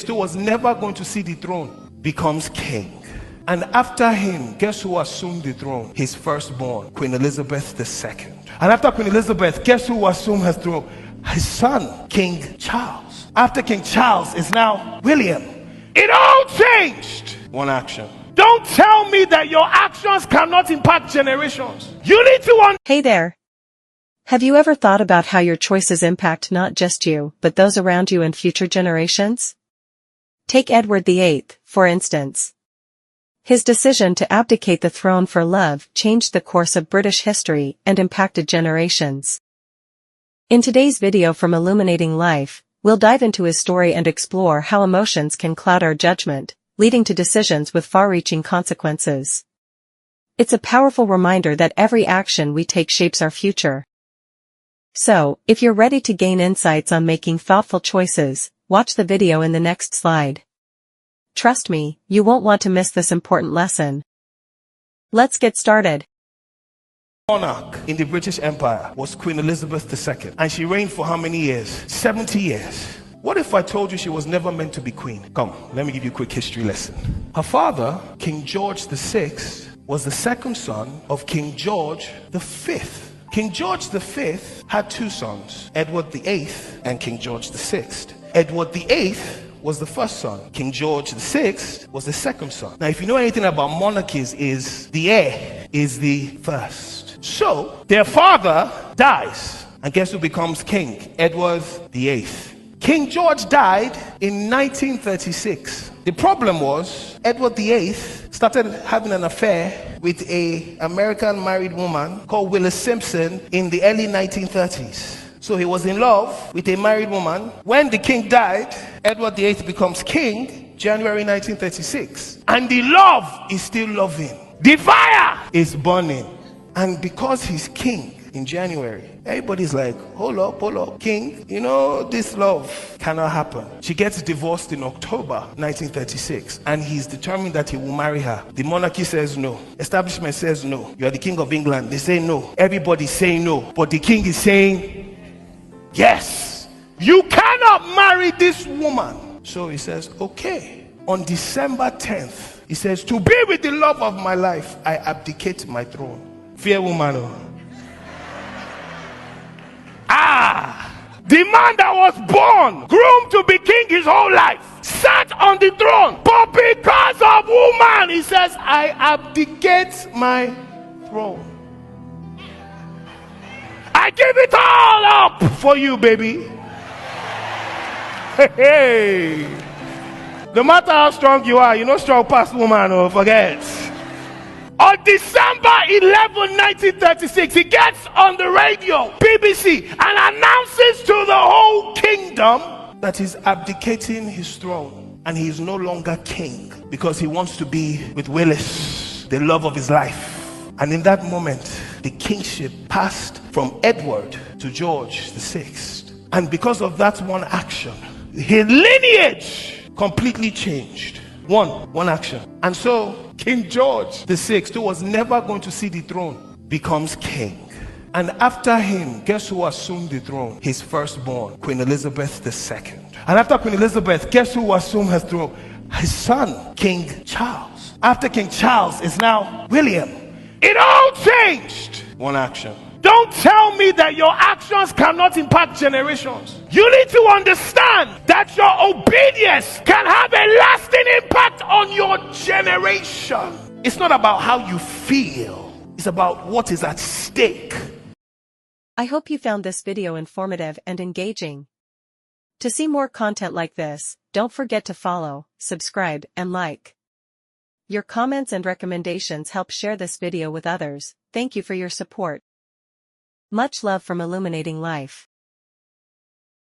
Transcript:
who was never going to see the throne, becomes king. And after him, guess who assumed the throne? His firstborn, Queen Elizabeth II. And after Queen Elizabeth, guess who assumed her throne? His son, King Charles. After King Charles is now William. It all changed. One action. Don't tell me that your actions cannot impact generations. You need to Hey there. Have you ever thought about how your choices impact not just you, but those around you and future generations? Take Edward VIII, for instance. His decision to abdicate the throne for love changed the course of British history and impacted generations. In today's video from Illuminating Life, we'll dive into his story and explore how emotions can cloud our judgment, leading to decisions with far-reaching consequences. It's a powerful reminder that every action we take shapes our future. So, if you're ready to gain insights on making thoughtful choices, watch the video in the next slide. Trust me, you won't want to miss this important lesson. Let's get started. Monarch in the British Empire was Queen Elizabeth II, and she reigned for how many years? 70 years. What if I told you she was never meant to be queen? Come, let me give you a quick history lesson. Her father, King George VI, was the second son of King George V. King George V had two sons, Edward VIII and King George VI. Edward VIII was the first son. King George VI was the second son. Now, if you know anything about monarchies, is the heir is the first. So, their father dies, and guess who becomes king? Edward VIII. King George died in 1936. The problem was, Edward VIII started having an affair with an American married woman called Willis Simpson in the early 1930s. So he was in love with a married woman. When the king died, Edward VIII becomes king, January 1936. And the love is still loving. The fire is burning. And because he's king in January, everybody's like, hold up, king, you know, this love cannot happen. She gets divorced in October 1936, and he's determined that he will marry her. The monarchy says no. Establishment says no. You are the king of England. They say no. Everybody's saying no. But the king is saying, yes, you cannot marry this woman. So he says, okay. On December 10th, he says, to be with the love of my life, I abdicate my throne. Fear woman. The man that was born, groomed to be king his whole life, sat on the throne. But because of woman, he says, I abdicate my throne. I give it all up for you, baby. Hey. No matter how strong you are, you're not strong past woman, or forget. On December 11, 1936, he gets on the radio, BBC, and announces to the whole kingdom that he's abdicating his throne. And he is no longer king because he wants to be with Willis, the love of his life. And in that moment, the kingship passed from Edward to George VI. And because of that one action, his lineage completely changed. One action. And so King George VI, who was never going to see the throne, becomes king. And after him, guess who assumed the throne? His firstborn, Queen Elizabeth II. And after Queen Elizabeth, guess who assumed her throne? His son, King Charles. After King Charles is now William. It all changed. One action. Don't tell me that your actions cannot impact generations. You need to understand that your obedience can have a lasting impact on your generation. It's not about how you feel. It's about what is at stake. I hope you found this video informative and engaging. To see more content like this, don't forget to follow, subscribe, and like. Your comments and recommendations help share this video with others. Thank you for your support. Much love from Illuminating Life.